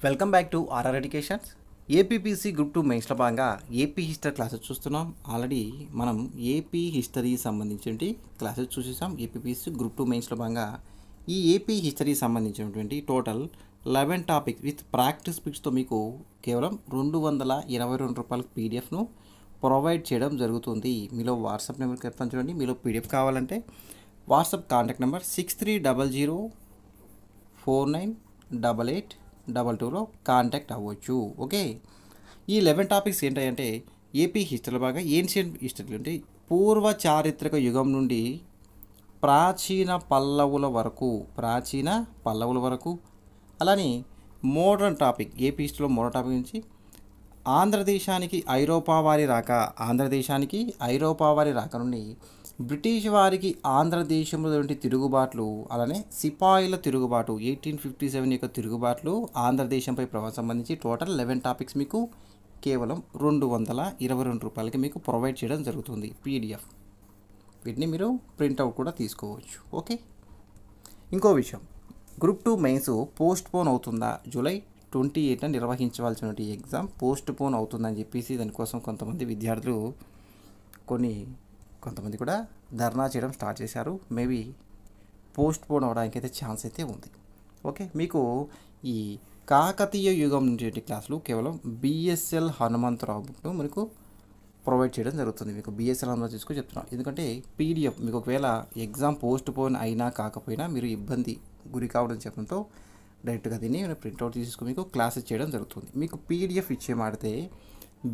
Welcome back to RR educations. APPSC group 2 మెయిన్స్లో భాగంగా AP history classes చూస్తున్నాం. Already మనం ఏపీ హిస్టరీ సంబంధించిన క్లాసెస్ చూసేసాం. ఏపీపీసీ గ్రూప్ 2 మెయిన్స్లో భాగంగా ఈ ఏపీ హిస్టరీ సంబంధించినటువంటి టోటల్ 11 టాపిక్స్ విత్ ప్రాక్టీస్ పిక్స్తో మీకు కేవలం ₹222 పీడిఎఫ్ను ప్రొవైడ్ చేయడం జరుగుతుంది. మీలో వాట్సాప్ నెంబర్కి చెప్తాను చూడండి. మీలో పీడిఎఫ్ కావాలంటే వాట్సాప్ కాంటాక్ట్ నెంబర్ 6300498822లో కాంటాక్ట్ అవ్వచ్చు. ఓకే, ఈ 11 టాపిక్స్ ఏంటంటే ఏపీ హిస్టరీలో బాగా ఏన్షియంట్ హిస్టరీ అంటే పూర్వ చారిత్రక యుగం నుండి ప్రాచీన పల్లవుల వరకు అలానే మోడర్న్ టాపిక్ ఏపీ హిస్టరీలో మోడర్న్ టాపిక్ నుంచి ఆంధ్రదేశానికి ఐరోపా వారి రాక నుండి బ్రిటిష్ వారికి ఆంధ్రదేశంలో తిరుగుబాట్లు అలానే సిపాయిల తిరుగుబాటు 1857 యొక్క తిరుగుబాట్లు ఆంధ్రదేశంపై ప్రభావం సంబంధించి టోటల్ 11 టాపిక్స్ మీకు కేవలం ₹222 మీకు ప్రొవైడ్ చేయడం జరుగుతుంది పీడిఎఫ్. వీటిని మీరు ప్రింట్అవుట్ కూడా తీసుకోవచ్చు. ఓకే, ఇంకో విషయం, గ్రూప్ 2 మెయిన్స్ పోస్ట్ పోన్ అవుతుందా, జూలై 28న నిర్వహించవలసిన ఎగ్జామ్ పోస్ట్ పోన్ అవుతుందని చెప్పేసి దానికోసం కొంతమంది విద్యార్థులు కొంతమంది కూడా ధర్నా చేయడం స్టార్ట్ చేశారు. మేబీ పోస్ట్ పోన్ అవడానికి అయితే ఛాన్స్ అయితే ఉంది. ఓకే, మీకు ఈ కాకతీయ యుగం నుంచి క్లాసులు కేవలం బిఎస్ఎల్ హనుమంతరావు బుక్ను మనకు ప్రొవైడ్ చేయడం జరుగుతుంది. మీకు బిఎస్ఎల్ హనుమంతరావు తీసుకొని చెప్తున్నాను, ఎందుకంటే పీడిఎఫ్ మీకు ఒకవేళ ఎగ్జామ్ పోస్ట్ పోన్ అయినా కాకపోయినా మీరు ఇబ్బంది గురి కావడం చెప్పడంతో డైరెక్ట్గా దీన్ని ప్రింట్అవుట్ తీసుకుని మీకు క్లాసెస్ చేయడం జరుగుతుంది. మీకు పీడిఎఫ్ ఇచ్చేమాడితే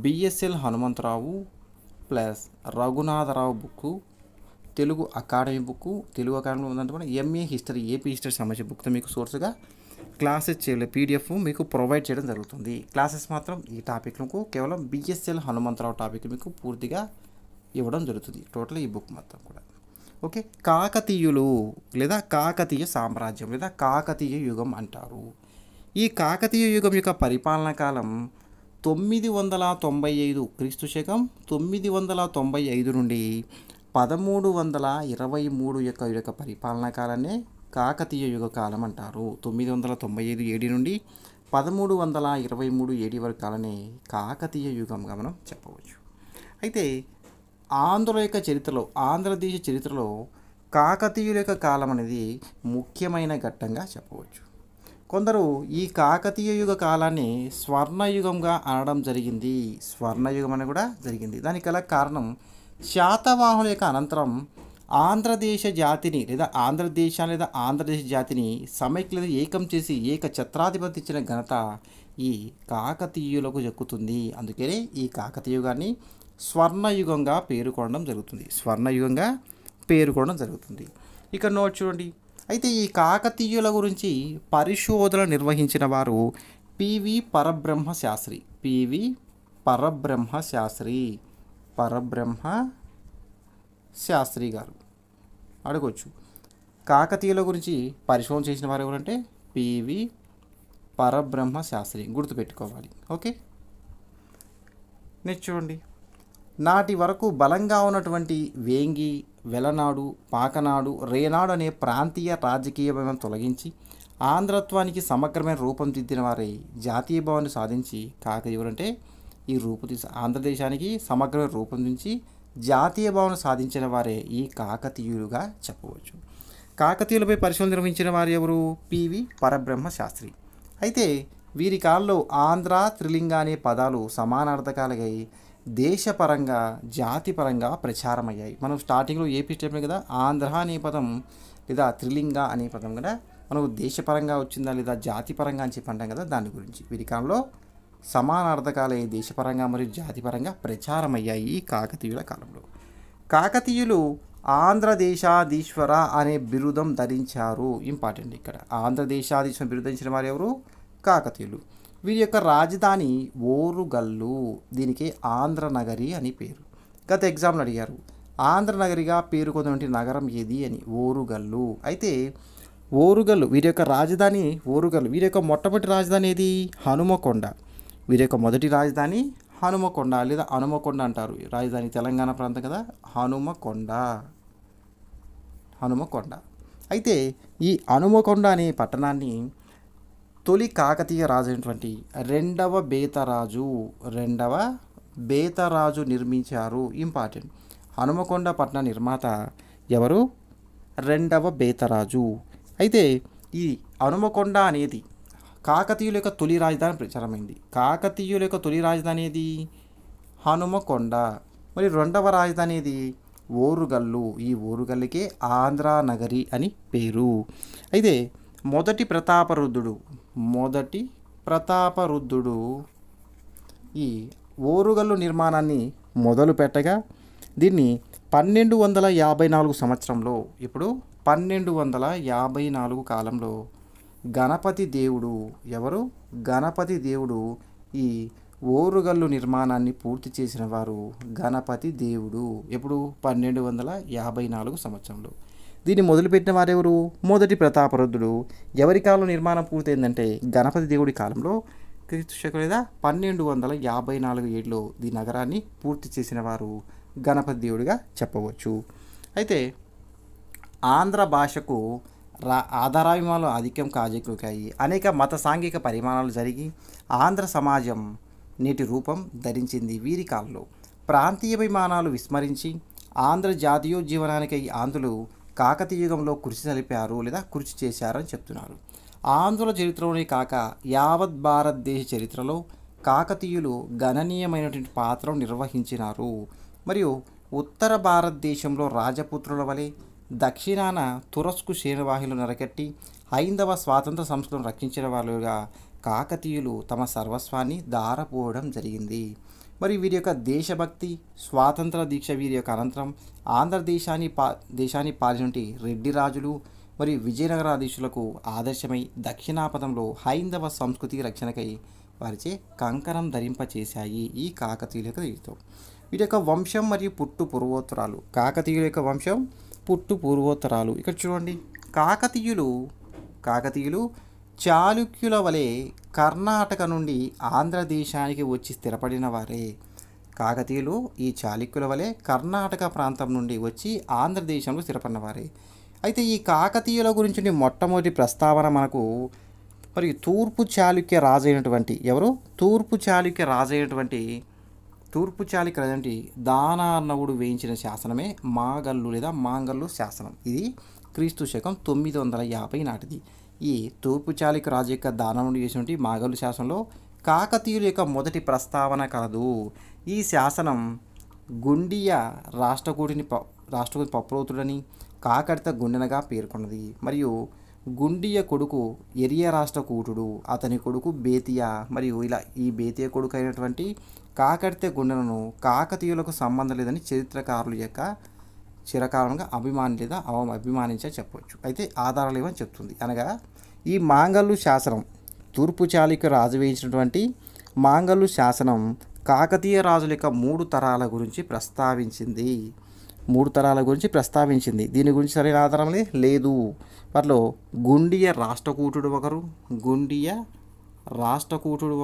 B S L Hanumantharao plus Raghunatharao book, Telugu academy ఉందంటే కూడా ఎంఏ హిస్టరీ ఏపీ హిస్టరీ సంబంధించిన బుక్తో మీకు సోర్స్గా క్లాసెస్ చేయలే పీడిఎఫ్ మీకు ప్రొవైడ్ చేయడం జరుగుతుంది. క్లాసెస్ మాత్రం ఈ టాపిక్లకు కేవలం బిఎస్ఎల్ హనుమంతరావు టాపిక్ మీకు పూర్తిగా ఇవ్వడం జరుగుతుంది. టోటల్ ఈ బుక్ మొత్తం కూడా. ఓకే, కాకతీయులు లేదా కాకతీయ సామ్రాజ్యం లేదా కాకతీయ యుగం అంటారు. ఈ కాకతీయ యుగం యొక్క పరిపాలనా కాలం 995 క్రీస్తు శకం 995 నుండి 1323 యొక్క పరిపాలనా కాలాన్ని కాకతీయ యుగ కాలం అంటారు. 995 ఏడి నుండి 1323 ఏడి వరకు కాలాన్ని కాకతీయ యుగంగా మనం చెప్పవచ్చు. అయితే ఆంధ్రదేశ చరిత్రలో కాకతీయుల యొక్క కాలం అనేది ముఖ్యమైన ఘట్టంగా చెప్పవచ్చు. కొందరు ఈ కాకతీయ యుగ కాలాన్ని స్వర్ణయుగంగా అనడం జరిగింది. స్వర్ణయుగం అని కూడా జరిగింది. దానికి గల కారణం శాతవాహనుల యొక్క అనంతరం ఆంధ్రదేశ జాతిని సమైక్యత ఏకం చేసి ఏకఛత్రాధిపతి ఇచ్చిన ఘనత ఈ కాకతీయులకు దక్కుతుంది. అందుకనే ఈ కాకతీయ యుగాన్ని స్వర్ణయుగంగా పేర్కొనడం జరుగుతుంది. ఇక నోట్ చూడండి. అయితే ఈ కాకతీయుల గురించి పరిశోధన నిర్వహించిన వారు పివి పరబ్రహ్మ శాస్త్రి గారు. అడగవచ్చు, కాకతీయుల గురించి పరిశోధన చేసిన వారు ఎవరంటే పివి పరబ్రహ్మ శాస్త్రి, గుర్తుపెట్టుకోవాలి. ఓకే, నెక్స్ట్ చూడండి. నాటి వరకు బలంగా ఉన్నటువంటి వేంగి, వెలనాడు, పాకనాడు, రేనాడు అనే ప్రాంతీయ రాజకీయ భయం తొలగించి ఆంధ్రత్వానికి సమగ్రమైన రూపం దిద్దిన వారే జాతీయ భావాన్ని సాధించి కాకతీయులు అంటే ఆంధ్రదేశానికి సమగ్రమైన రూపొందించి జాతీయ భావన సాధించిన వారే ఈ కాకతీయులుగా చెప్పవచ్చు. కాకతీయులపై పరిశోధన నిర్వహించిన వారు ఎవరు? పివి పరబ్రహ్మ శాస్త్రి. అయితే వీరి కాలంలో ఆంధ్ర, త్రిలింగ అనే పదాలు సమానార్థకాలుగా దేశపరంగా జాతిపరంగా ప్రచారమయ్యాయి. మనం స్టార్టింగ్లో ఏపీ స్టేట్మెంట్ కదా, ఆంధ్ర అనే పదం లేదా త్రిలింగ అనే పదం కూడా మనకు దేశపరంగా వచ్చిందా లేదా జాతిపరంగా అని చెప్పి అంటాం కదా, దాని గురించి వీరి కాలంలో సమానార్థకాలే దేశపరంగా మరియు జాతిపరంగా ప్రచారమయ్యాయి ఈ కాకతీయుల కాలంలో. కాకతీయులు ఆంధ్రదేశాధీశ్వర అనే బిరుదం ధరించారు. ఇంపార్టెంట్ ఇక్కడ, ఆంధ్రదేశాధీశ్వర బిరుదం ధరించిన వారు ఎవరు? కాకతీయులు. వీరి యొక్క రాజధాని ఓరుగల్లు. దీనికి ఆంధ్రనగరి అని పేరు. గత ఎగ్జామ్లో అడిగారు, ఆంధ్రనగరిగా పేరుకొన్నటువంటి నగరం ఏది అని. ఓరుగల్లు. అయితే ఓరుగల్లు వీరి యొక్క రాజధాని ఓరుగల్లు. వీరి యొక్క మొట్టమొదటి రాజధాని ఏది? హనుమకొండ. వీరి యొక్క మొదటి రాజధాని హనుమకొండ లేదా హనుమకొండ అంటారు. రాజధాని తెలంగాణ ప్రాంతం కదా, హనుమకొండ. అయితే ఈ హనుమకొండ అనే పట్టణాన్ని తొలి కాకతీయ రాజు అయినటువంటి రెండవ బేతరాజు నిర్మించారు. ఇంపార్టెంట్. హనుమకొండ పట్టణ నిర్మాత ఎవరు? రెండవ బేతరాజు. అయితే ఈ హనుమకొండ అనేది కాకతీయుల యొక్క తొలి రాజధాని ప్రచారమైంది. కాకతీయుల యొక్క తొలి రాజధాని ఏది? హనుమకొండ. మరి రెండవ రాజధాని ఏది? ఓరుగల్లు. ఈ ఓరుగల్లుకే ఆంధ్రానగరి అని పేరు. అయితే మొదటి ప్రతాపరుద్రుడు ఈ ఓరుగల్లు నిర్మాణాన్ని మొదలు పెట్టగా దీన్ని 1254 సంవత్సరంలో, ఇప్పుడు 1254 కాలంలో గణపతి దేవుడు, ఎవరు? గణపతి దేవుడు ఈ ఓరుగల్లు నిర్మాణాన్ని పూర్తి చేసిన వారు గణపతి దేవుడు. ఎప్పుడు? 1254 సంవత్సరంలో. దీన్ని మొదలుపెట్టిన వారెవరు? మొదటి ప్రతాపరుద్రుడు. ఎవరి కాలంలో నిర్మాణం పూర్తయిందంటే గణపతి దేవుడి కాలంలో, క్రీస్తు శకం లేదా 1254 ఏడులో ఈ నగరాన్ని పూర్తి చేసిన వారు గణపతి దేవుడిగా చెప్పవచ్చు. అయితే ఆంధ్ర భాషకు ఆధారాభిమానాలు ఆధిక్యం కాజేకుకాయి. అనేక మత సాంఘిక పరిమాణాలు జరిగి ఆంధ్ర సమాజం నేటి రూపం ధరించింది. వీరి కాలంలో ప్రాంతీయాభిమానాలు విస్మరించి ఆంధ్ర జాతీయోజ్జీవనానికి ఆంధ్రులు కాకతీయ యుగంలో కృషి సలిపారు లేదా కృషి చేశారని చెప్తున్నారు. ఆంధ్రుల చరిత్రలోనే కాక యావత్ భారతదేశ చరిత్రలో కాకతీయులు గణనీయమైనటువంటి పాత్రను నిర్వహించినారు. మరియు ఉత్తర భారతదేశంలో రాజపుత్రుల వలె దక్షిణాన తురస్కు శ్రేణివాహిలు నరకట్టి హైందవ స్వాతంత్ర సంస్థలను రక్షించిన వాళ్ళుగా కాకతీయులు తమ సర్వస్వాన్ని దారపోవడం జరిగింది. మరి వీరి యొక్క దేశభక్తి, స్వాతంత్ర దీక్ష వీరి యొక్క అనంతరం దేశాన్ని పాలినటి రెడ్డి రాజులు మరియు విజయనగరాధీశులకు ఆదర్శమై దక్షిణాపథంలో హైందవ సంస్కృతి రక్షణకై వారిచే కంకణం ధరింపచేశాయి ఈ కాకతీయుల యొక్క జీవితం. వీరి యొక్క వంశం మరియు పుట్టు పూర్వోత్తరాలు. కాకతీయుల యొక్క వంశం, పుట్టు పూర్వోత్తరాలు ఇక్కడ చూడండి. కాకతీయులు చాళుక్యుల వలె కర్ణాటక నుండి ఆంధ్రదేశానికి వచ్చి స్థిరపడిన వారే. కాకతీయులు ఈ చాళుక్యుల వలె కర్ణాటక ప్రాంతం నుండి వచ్చి ఆంధ్రదేశంలో స్థిరపడిన వారే. అయితే ఈ కాకతీయుల గురించి మొట్టమొదటి ప్రస్తావన మనకు మరియు తూర్పు చాళుక్య రాజు అయినటువంటి ఎవరు? తూర్పు చాళుక్య దానార్ణవుడు వేయించిన శాసనమే మాగల్లు లేదా మాంగల్లు శాసనం. ఇది క్రీస్తు శకం 950 నాటిది. ఈ తూర్పు చాళుక్య రాజు యొక్క దానవుడు చేసినటువంటి మాగల్లు శాసనంలో కాకతీయుల యొక్క మొదటి ప్రస్తావన కలదు. ఈ శాసనం గుండియ రాష్ట్రకూటిని పప్రోతుడని కాకర్త గుండెనగా పేర్కొన్నది. మరియు గుండియ కొడుకు ఎరియ రాష్ట్రకూటుడు, అతని కొడుకు బేతియా, మరియు ఇలా ఈ బేతియ కొడుకు అయినటువంటి కాకర్తె గుండెలను కాకతీయులకు సంబంధం లేదని చరిత్రకారుల యొక్క చిరకాలంగా అభిమానించే చెప్పవచ్చు. అయితే ఆధారాలు ఏమని చెప్తుంది అనగా ఈ మాంగల్లు శాసనం, తూర్పు చాళుక్య రాజు వేయించినటువంటి మాంగల్లు శాసనం కాకతీయ రాజుల యొక్క 3 తరాల గురించి ప్రస్తావించింది. దీని గురించి సరైన ఆధారం లేదు. వాటిలో గుండియ రాష్ట్రకూటుడు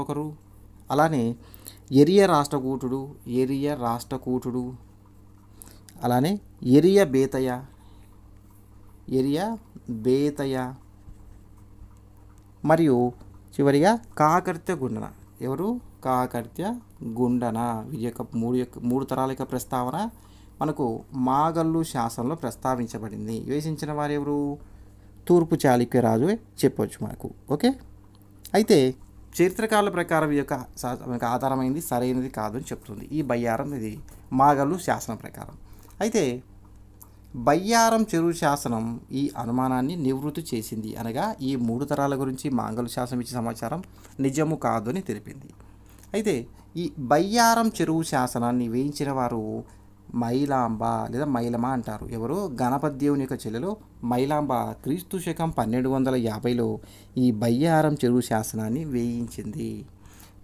ఒకరు, అలానే ఎరియ రాష్ట్రకూటుడు, అలానే ఎరియ బేతయ మరియు చివరిగా కాకర్త్య గుండన. ఎవరు? కాకర్త్య గుండన. వీరి యొక్క మూడు తరాల యొక్క ప్రస్తావన మనకు మాగల్లు శాసనంలో ప్రస్తావించబడింది. వేసించిన వారు ఎవరు? తూర్పు చాళుక్య రాజు చెప్పవచ్చు మనకు. ఓకే. అయితే చరిత్రకారుల ప్రకారం ఈ యొక్క మనకు ఆధారమైంది సరైనది కాదు అని చెప్తుంది ఈ బయ్యారం. ఇది మాగల్లు శాసనం ప్రకారం. అయితే బయ్యారం చెరువు శాసనం ఈ అనుమానాన్ని నివృత్తి చేసింది. అనగా ఈ 3 తరాల గురించి మాంగల్లు శాసనం ఇచ్చే సమాచారం నిజము కాదు అని తెలిపింది. అయితే ఈ బయ్యారం చెరువు శాసనాన్ని వేయించిన వారు మైలాంబ లేదా మైలమ అంటారు. ఎవరు? గణపతి దేవుని యొక్క చెల్లెలు మైలాంబ క్రీస్తు శకం 1250లో ఈ బయ్యారం చెరువు శాసనాన్ని వేయించింది.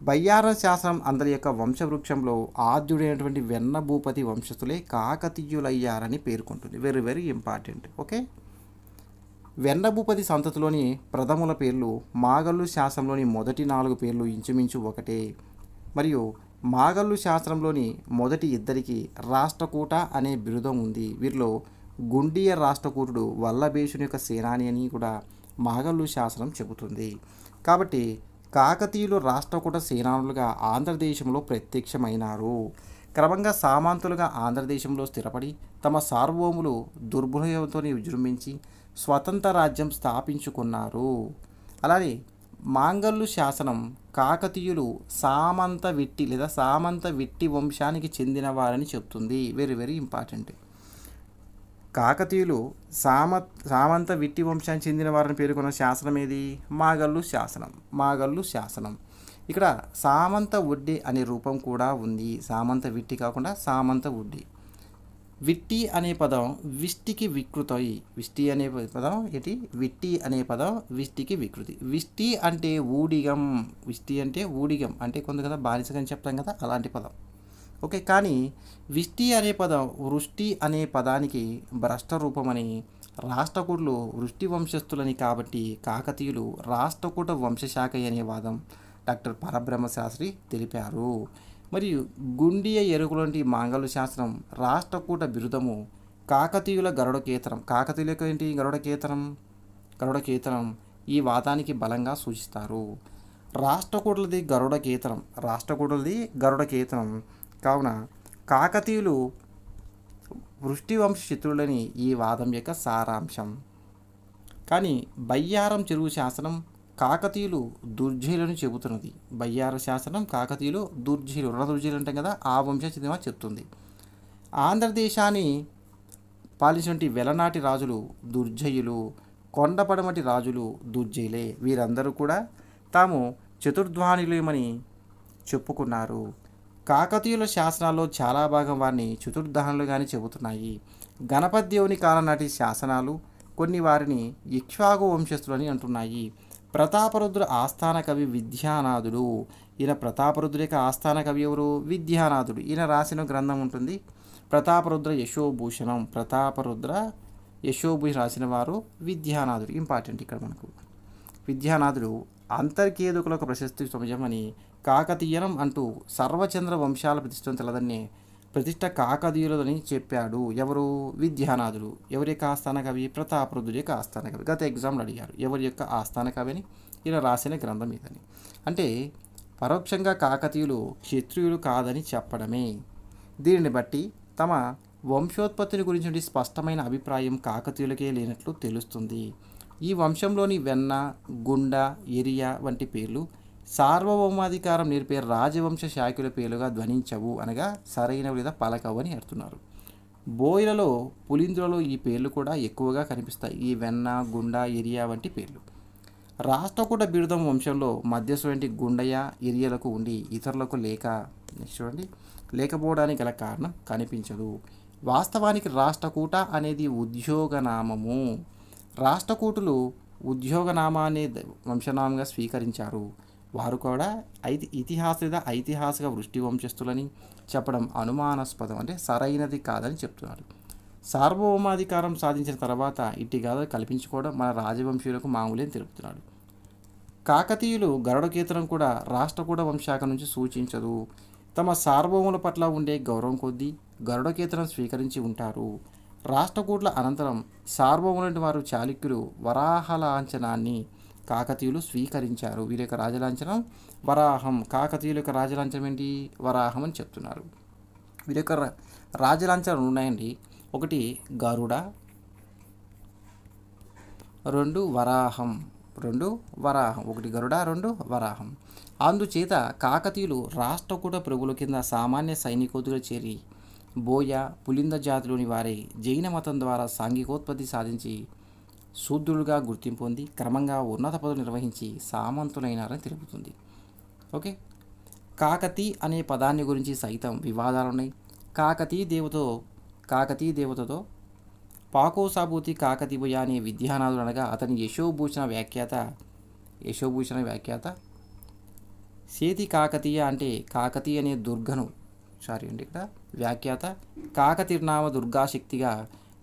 బయ్యారం శాసనం అందరి యొక్క వంశవృక్షంలో ఆద్యుడైనటువంటి వెన్నభూపతి వంశస్థులే కాకతీయులయ్యారని పేర్కొంటుంది. Very very important. ఓకే. వెన్నభూపతి సంతతిలోని ప్రథముల పేర్లు మాగల్లు శాసనంలోని మొదటి 4 పేర్లు ఇంచుమించు ఒకటే. మరియు మాగల్లు శాస్త్రంలోని మొదటి ఇద్దరికి రాష్ట్రకూట అనే బిరుదం ఉంది. వీరిలో గుండియ రాష్ట్రకూటుడు వల్లభేషుని యొక్క సేనాని అని కూడా మాగల్లు శాసనం చెబుతుంది. కాబట్టి కాకతీయులు రాష్ట్రకూట సేనానులుగా ఆంధ్రదేశంలో ప్రత్యక్షమైనారు. క్రమంగా సామంతులుగా ఆంధ్రదేశంలో స్థిరపడి తమ సార్వభౌములు దుర్భుయంతో విజృంభించి స్వతంత్ర రాజ్యం స్థాపించుకున్నారు. అలానే మాంగల్లు శాసనం కాకతీయులు సామంత విట్టి లేదా సామంత విట్టి వంశానికి చెందిన వారని చెప్తుంది. Very very important. కాకతీయులు సామంత విట్టి వంశానికి చెందిన వారిని పేర్కొన్న శాసనం ఏది? మాగల్లు శాసనం. మాగల్లు శాసనం. ఇక్కడ సామంత వడ్డీ అనే రూపం కూడా ఉంది. సామంత విట్టి కాకుండా సామంత వడ్డీ. విట్టి అనే పదం విష్టికి వికృతి. విష్టి అనే పదం ఏంటి? విట్టి అనే పదం విష్టికి వికృతి. విష్టి అంటే ఊడిగం. విష్టి అంటే ఊడిగం అంటే కొంత కదా బానిసగని చెప్తాం కదా, అలాంటి పదం. ఓకే, కానీ విష్టి అనే పదం వృష్టి అనే పదానికి భ్రష్ట రూపమని, రాష్ట్రకూటులు వృష్టి వంశస్థులని, కాబట్టి కాకతీయులు రాష్ట్రకూట వంశశాఖ అనే వాదం డాక్టర్ పరబ్రహ్మ శాస్త్రి తెలిపారు. మరియు గుండియ ఎరుకులంటి మాంగల్య శాస్త్రం రాష్ట్రకూట బిరుదము కాకతీయుల గరుడకేతనం. కాకతీయులకు ఏంటి? గరుడకేతనం. గరుడకేతనం ఈ వాదానికి బలంగా సూచిస్తారు. రాష్ట్రకూటులది గరుడకేతనం. రాష్ట్రకూటులది గరుడకేతనం కావున కాకతీయులు వృష్టి వంశచిత్రులని ఈ వాదం యొక్క సారాంశం. కానీ బయ్యారం చెరువు శాసనం కాకతీయులు దుర్జయులను చెబుతున్నది. బయ్యార శాసనం కాకతీయులు దుర్జయులు, రుణదుర్జయులు అంటాం కదా, ఆ వంశం చెందిన చెప్తుంది. ఆంధ్రదేశాన్ని పాలించినటువంటి వెలనాటి రాజులు దుర్జయులు, కొండపడమటి రాజులు దుర్జయులే. వీరందరూ కూడా తాము చతుర్ధ్వానులేమని చెప్పుకున్నారు. కాకతీయుల శాసనాల్లో చాలా భాగం వారిని చతుర్ధానులుగానే చెబుతున్నాయి. గణపతి దేవుని కాలం నాటి శాసనాలు కొన్ని వారిని ఇక్ష్వాకు వంశస్థులని అంటున్నాయి. ప్రతాపరుద్ర ఆస్థాన కవి విద్యానాథుడు. ఈయన ప్రతాపరుద్రుడి యొక్క ఆస్థాన కవి ఎవరు? విద్యానాథుడు. ఈయన రాసిన గ్రంథం ఉంటుంది ప్రతాపరుద్ర యశోభూషణం. ప్రతాపరుద్ర యశోభూషణం రాసిన వారు విద్యానాథుడు. ఇంపార్టెంట్ ఇక్కడ మనకు. విద్యానాథుడు అంతర్కేదుకులకు ప్రశస్తి సమయమని కాకతీయనం అంటూ సర్వచంద్ర వంశాల ప్రతిష్టం తెలదన్నే ప్రతిష్ట కాకతీయులని చెప్పాడు. ఎవరు? విద్యానాథుడు. ఎవరి యొక్క ఆస్థాన కవి? ప్రతాపరుద్రుడి యొక్క ఆస్థాన కవి. గత ఎగ్జామ్లో అడిగారు ఎవరి యొక్క ఆస్థాన కవి అని. ఇలా రాసిన గ్రంథం ఇదని. అంటే పరోక్షంగా కాకతీయులు క్షత్రియులు కాదని చెప్పడమే. దీనిని బట్టి తమ వంశోత్పత్తిని గురించి స్పష్టమైన అభిప్రాయం కాకతీయులకే లేనట్లు తెలుస్తుంది. ఈ వంశంలోని వెన్న, గుండ, ఎరియ వంటి పేర్లు సార్వభౌమాధికారం నేర్పే రాజవంశ శాఖల పేర్లుగా ధ్వనించవు, అనగా సరైనవి లేదా పలకవు అని అడుగుతున్నారు. బోయిలలో, పులిందులలో ఈ పేర్లు కూడా ఎక్కువగా కనిపిస్తాయి. ఈ వెన్న, గుండ, ఎరియా వంటి పేర్లు. రాష్ట్రకూట బిరుదం వంశంలో మధ్యస్థ వంటి గుండయ్య, ఎరియలకు ఉండి ఇతరులకు చూడండి లేకపోవడానికి గల కారణం కనిపించదు. వాస్తవానికి రాష్ట్రకూట అనేది ఉద్యోగనామము. రాష్ట్రకూటులు ఉద్యోగనామాన్ని వంశనామంగా స్వీకరించారు. వారు కూడా ఇతిహాస లేదా ఐతిహాసిక వృష్టి వంశస్థులని చెప్పడం అనుమానాస్పదం, అంటే సరైనది కాదని చెప్తున్నారు. సార్వభౌమాధికారం సాధించిన తర్వాత ఇట్టి గాథలు కల్పించుకోవడం మన రాజవంశీయులకు మామూలేని తెలుపుతున్నాడు. కాకతీయులు గరుడకేతనం కూడా రాష్ట్రకూట వంశాఖ నుంచి సూచించదు. తమ సార్వభౌముల పట్ల ఉండే గౌరవం కొద్దీ గరుడకేతనం స్వీకరించి ఉంటారు. రాష్ట్రకూట్ల అనంతరం సార్వభౌములంటి వారు చాళుక్యులు వరాహలాంఛనాన్ని కాకతీయులు స్వీకరించారు. వీరి యొక్క రాజలాంఛనం వరాహం. కాకతీయుల యొక్క రాజలాంఛనం ఏంటి? వరాహం అని చెప్తున్నారు. వీరి యొక్క రాజలాంఛనాలు ఉన్నాయండి. ఒకటి గరుడ, రెండు వరాహం. ఒకటి గరుడ, రెండు వరాహం. అందుచేత కాకతీయులు రాష్ట్రకూట ప్రభుల కింద సామాన్య సైనికోతులు చేరి బోయ, పులింద జాతిలోని వారే జైన మతం ద్వారా సాంఘికోత్పత్తి సాధించి శూద్రులుగా గుర్తింపు పొంది క్రమంగా ఉన్నత పదవులు నిర్వహించి సామంతులైనారని తెలుపుతుంది. ఓకే, కాకతీ అనే పదాన్ని గురించి సైతం వివాదాలున్నాయి. కాకతీ దేవతతో పాకోసాభూతి కాకతీయ అనే విద్యానాథుడు అనగా అతని యశోభూషణ వ్యాఖ్యాత సేతి కాకతీయ అంటే కాకతీ అనే దుర్గను ఇక్కడ వ్యాఖ్యాత కాకతీర్నామ దుర్గాశక్తిగా,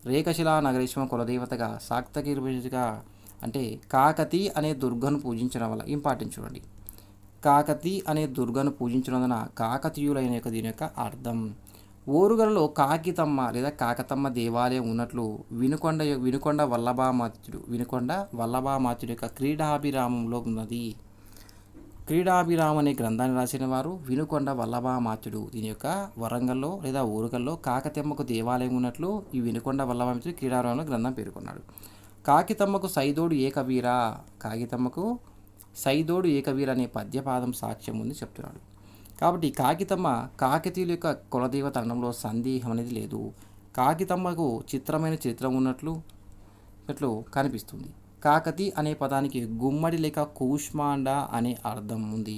రేఖశిలా నగరేశ్వరం కులదేవతగా, శాక్తకీర్గా అంటే కాకతీ అనే దుర్గను పూజించడం వల్ల. ఇంపార్టెంట్ చూడండి, కాకతీ అనే దుర్గను పూజించడం కాకతీయులైన యొక్క దీని యొక్క అర్థం. ఓరుగలలో కాకితమ్మ లేదా కాకతమ్మ దేవాలయం ఉన్నట్లు వినుకొండ వల్లభామాత్యుడు యొక్క క్రీడాభిరామంలో ఉన్నది. క్రీడాభిరామ్ అనే గ్రంథాన్ని రాసిన వారు వినుకొండ వల్లభామాత్యుడు. దీని యొక్క వరంగల్లో లేదా ఓరుగల్లో కాకతమ్మకు దేవాలయం ఉన్నట్లు ఈ వినుకొండ వల్లభామాత్యుడు క్రీడాభిరామంలో గ్రంథం పేర్కొన్నాడు. కాకితమ్మకు సైదోడు ఏకవీర, కాకితమ్మకు సైదోడు ఏకవీర అనే పద్యపాదం సాక్ష్యం ఉంది చెప్తున్నాడు. కాబట్టి కాకితమ్మ కాకతీయుల యొక్క కులదేవత అనడంలో సందేహం అనేది లేదు. కాకితమ్మకు చిత్రమైన చరిత్ర ఉన్నట్లు కనిపిస్తుంది. కాకతి అనే పదానికి గుమ్మడి లేక కూష్మాండ అనే అర్థం ఉంది.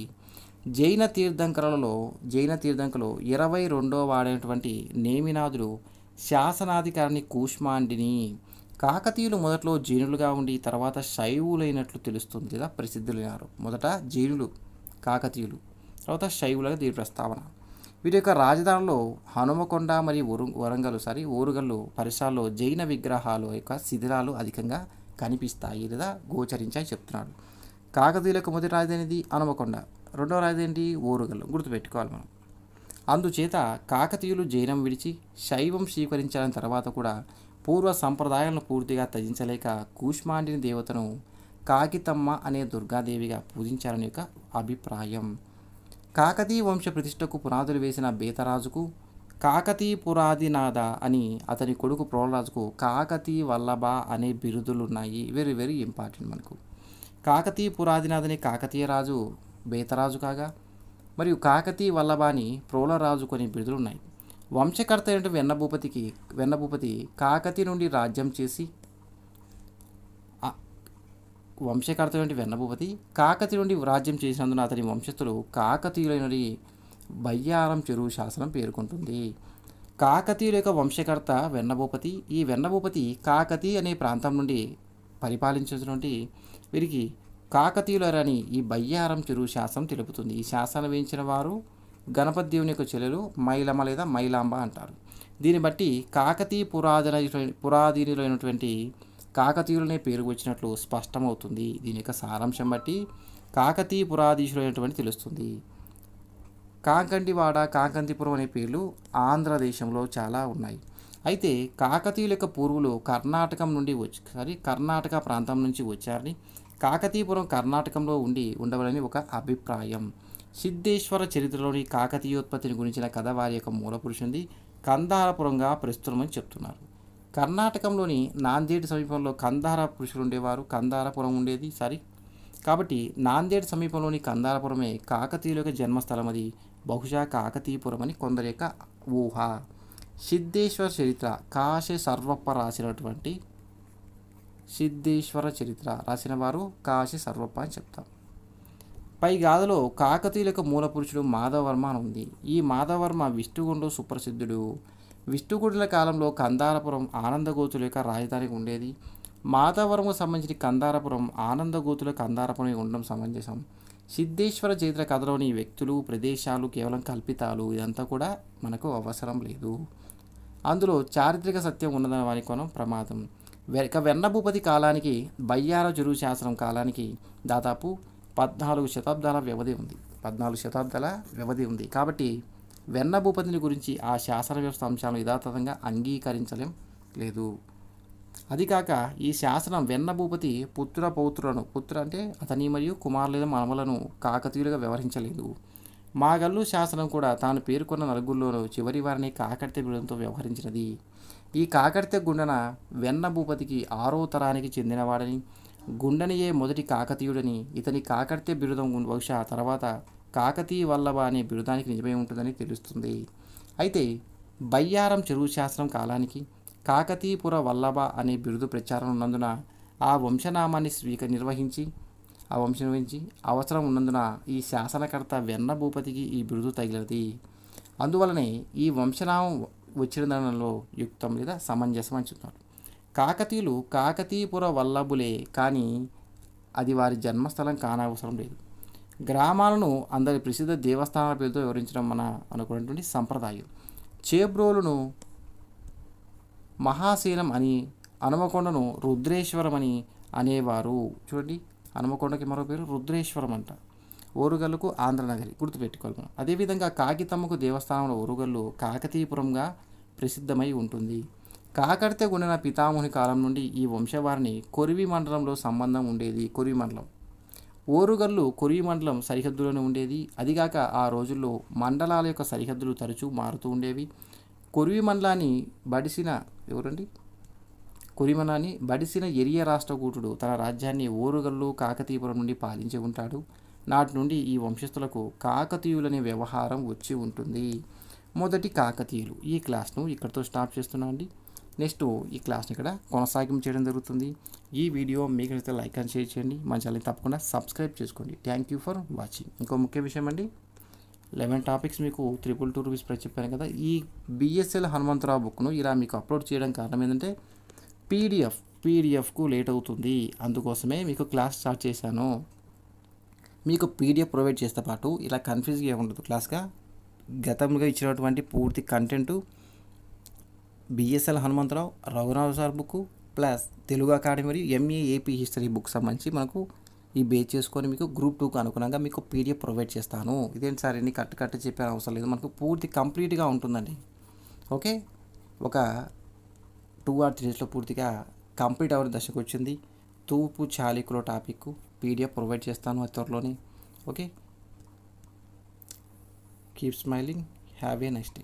జైన తీర్థంకరులలో 22వ వాడైనటువంటి నేమినాథుడు శాసనాధికారిని కూష్మాండిని. కాకతీయులు మొదట్లో జైనులుగా ఉండి తర్వాత శైవులైనట్లు తెలుస్తుంది లేదా ప్రసిద్ధులైనారు. మొదట జైనులు కాకతీయులు, తర్వాత శైవులుగా దీని ప్రస్తావన. వీటి యొక్క రాజధానిలో హనుమకొండ మరియు ఓరుగల్లు పరిసరాల్లో జైన విగ్రహాలు యొక్క శిథిలాలు అధికంగా కనిపిస్తాయి లేదా గోచరించాయి చెప్తున్నాడు. కాకతీయులకు మొదటి రాజధానిది హనుమకొండ, రెండవ రాజధాని ఓరుగల్లు గుర్తుపెట్టుకోవాలి మనం. అందుచేత కాకతీయులు జైనం విడిచి శైవం స్వీకరించిన తర్వాత కూడా పూర్వ సంప్రదాయాలను పూర్తిగా త్యజించలేక కూష్మాండిని దేవతను కాకితమ్మ అనే దుర్గాదేవిగా పూజించారని యొక్క అభిప్రాయం. కాకతీయ వంశ ప్రతిష్టకు పునాదులు వేసిన బేతరాజుకు కాకతీపురాదినాథ అని, అతని కొడుకు ప్రోలరాజుకు కాకతీ వల్లభ అనే బిరుదులున్నాయి. వెరీ వెరీ ఇంపార్టెంట్ మనకు. కాకతీపురాదినాథ అనే కాకతీయ రాజు బేతరాజు కాగా, మరియు కాకతీ వల్లభ అని ప్రోలరాజు కొన్ని బిరుదులున్నాయి. వంశకర్త అయిన వెన్నభూపతి కాకతి నుండి రాజ్యం చేసి కాకతి నుండి రాజ్యం చేసినందున అతని వంశస్థులు కాకతీయులైనది బయ్యారం చెరువు శాసనం పేర్కొంటుంది. కాకతీయుల యొక్క వంశకర్త వెన్నభూపతి. ఈ వెన్నభూపతి కాకతి అనే ప్రాంతం నుండి పరిపాలించినటువంటి వీరికి కాకతీయులరని ఈ బయ్యారం చెరువు శాసనం తెలుపుతుంది. ఈ శాసనం వేయించిన వారు గణపతి దేవుని యొక్క చెల్లెలు మైలమ్మ లేదా మైలాంబ అంటారు. దీన్ని బట్టి కాకతీ పురాధీనులైనటువంటి కాకతీయులనే పేరు వచ్చినట్లు స్పష్టమవుతుంది. దీని యొక్క సారాంశం బట్టి కాకతీ పురాధీశులైనటువంటి తెలుస్తుంది. కాకంటివాడ, కాకంతిపురం అనే పేర్లు ఆంధ్రదేశంలో చాలా ఉన్నాయి. అయితే కాకతీయుల యొక్క పూర్వులు కర్ణాటక ప్రాంతం నుంచి వచ్చారని, కాకతీపురం కర్ణాటకంలో ఉండవలని ఒక అభిప్రాయం. సిద్ధేశ్వర చరిత్రలోని కాకతీయోత్పత్తిని గురించిన కథ వారి యొక్క మూలపురుషుంది కందారపురంగా ప్రస్తుతమని చెప్తున్నారు. కర్ణాటకంలోని నాందేడ్ సమీపంలో కందార పురుషులు ఉండేవారు. కందారపురం ఉండేది కాబట్టి నాందేడ్ సమీపంలోని కందారపురమే కాకతీయుల యొక్క జన్మస్థలం. అది బహుశా కాకతీపురం అని కొందరి యొక్క ఊహ. సిద్ధేశ్వర చరిత్ర కాశీ సర్వప్ప రాసిన వారు కాశీ సర్వప్ప అని చెప్తాం. పై గాథలో కాకతీయుల యొక్క మూల పురుషుడు మాధవవర్మ అని ఉంది. ఈ మాధవవర్మ విష్ణుగుండు సుప్రసిద్ధుడు. విష్ణుగుడుల కాలంలో కందారపురం ఆనందగోతుల యొక్క రాజధానికి ఉండేది. మాధవవర్మకు సంబంధించిన కందారపురం ఆనందగోతుల కందారపురం ఉండడం సమంజసం. సిద్ధేశ్వర చరిత్ర కథలోని వ్యక్తులు ప్రదేశాలు కేవలం కల్పితాలు. ఇదంతా కూడా మనకు అవసరం లేదు. అందులో చారిత్రక సత్యం ఉన్నదని వారి కోణం ప్రమాదం. వెన్నభూపతి కాలానికి బయ్యార చెరువు శాసనం కాలానికి దాదాపు 14 శతాబ్దాల వ్యవధి ఉంది. కాబట్టి వెన్నభూపతిని గురించి ఆ శాసన వ్యవస్థ అంశాలను యథాతథంగా అంగీకరించలేం లేదు. అది కాక ఈ శాసనం వెన్నభూపతి పుత్ర అంటే అతని మరియు కుమారుల మనమలను కాకతీయులుగా వ్యవహరించలేదు. మాగల్లు శాసనం కూడా తాను పేర్కొన్న నలుగురిలోనూ చివరి వారిని కాకర్తె బిరుదంతో వ్యవహరించినది. ఈ కాకర్తె గుండన వెన్నభూపతికి 6వ తరానికి చెందినవాడని, గుండనియే మొదటి కాకతీయుడని, ఇతని కాకర్తె బిరుదం బహుశా తర్వాత కాకతీ వల్లభ అనే బిరుదానికి నిజమై ఉంటుందని తెలుస్తుంది. అయితే బయ్యారం చెరువు శాసనం కాలానికి కాకతీపుర వల్లభ అనే బిరుదు ప్రచారం ఉన్నందున ఆ వంశనామాన్ని నిర్వహించి అవసరం ఉన్నందున ఈ శాసనకర్త వెన్నభూపతికి ఈ బిరుదు తగిలినది. అందువలనే ఈ వంశనామం వచ్చిన యుక్తం లేదా సమంజసం అని చెప్తున్నారు. కాకతీయులు కాకతీపుర వల్లభులే, కానీ అది వారి జన్మస్థలం కానవసరం లేదు. గ్రామాలను అందరి ప్రసిద్ధ దేవస్థానాల పేరుతో వివరించడం మన అనుకున్నటువంటి సంప్రదాయం. చేబ్రోలును మహాసేనం అని, హనుమకొండను రుద్రేశ్వరం అని అనేవారు. చూడండి, హనుమకొండకి మరో పేరు రుద్రేశ్వరం అంట. ఓరుగల్లుకు ఆంధ్రనగరి గుర్తుపెట్టుకోవాలి మనం. అదేవిధంగా కాకితమ్మకు దేవస్థానంలో ఓరుగల్లు కాకతీపురంగా ప్రసిద్ధమై ఉంటుంది. కాకర్తె గుండెన పితామహుని కాలం నుండి ఈ వంశవారిని కొరివి మండలంలో సంబంధం ఉండేది. కొరివి మండలం ఓరుగల్లు కొరివి మండలం సరిహద్దులోనే ఉండేది. అదిగాక ఆ రోజుల్లో మండలాల యొక్క సరిహద్దులు తరచూ మారుతూ ఉండేవి. కొరివి మండలాన్ని బడిసిన ఎవరండి కొరిమనాని బడిసిన ఎరియ రాష్ట్రకూటుడు తన రాజ్యాన్ని ఓరుగల్లు కాకతీపురం నుండి పాలించి ఉంటాడు. నాటి నుండి ఈ వంశస్థులకు కాకతీయులనే వ్యవహారం వచ్చి ఉంటుంది. మొదటి కాకతీయులు. ఈ క్లాస్ను ఇక్కడితో స్టాప్ చేస్తున్నాం అండి. నెక్స్ట్ ఈ క్లాస్ని ఇక్కడ కొనసాగింపు చేయడం జరుగుతుంది. ఈ వీడియో మీకు నచ్చితే లైక్ అండ్ షేర్ చేయండి. మన ఛానల్ని తప్పకుండా సబ్స్క్రైబ్ చేసుకోండి. Thank you for watching. ఇంకో ముఖ్య విషయం అండి, 11 టాపిక్స్ మీకు 222 రూపీస్ ప్రైస్ చెప్పాను కదా. ఈ బిఎస్ఎల్ హనుమంతరావు బుక్ను ఇలా మీకు అప్లోడ్ చేయడం కారణం ఏంటంటే పీడిఎఫ్కు లేట్ అవుతుంది. అందుకోసమే మీకు క్లాస్ స్టార్ట్ చేశాను. మీకు పీడిఎఫ్ ప్రొవైడ్ చేస్తే పాటు ఇలా కన్ఫ్యూజ్గా ఏముండదు. క్లాస్గా గతంగా ఇచ్చినటువంటి పూర్తి content BSL Hanumantharao Raghunath sir book plus Telugu academy మరియు ఎంఏ ఏపీ హిస్టరీ బుక్ సంబంధించి మనకు ఈ బేస్ చేసుకొని మీకు గ్రూప్ 2కు అనుగుణంగా మీకు పీడిఎఫ్ ప్రొవైడ్ చేస్తాను. ఇదేంటి సార్ ఎన్ని కట్టు చెప్పే అవసరం లేదు, మనకు పూర్తి కంప్లీట్గా ఉంటుందండి. ఓకే, ఒక 2 or 3 డేస్లో పూర్తిగా కంప్లీట్ అవ్వని దశకు వచ్చింది. తూర్పు చాళుక్యుల టాపిక్ పీడిఎఫ్ ప్రొవైడ్ చేస్తాను అతి త్వరలోనే. Okay, keep smiling, have a nice day.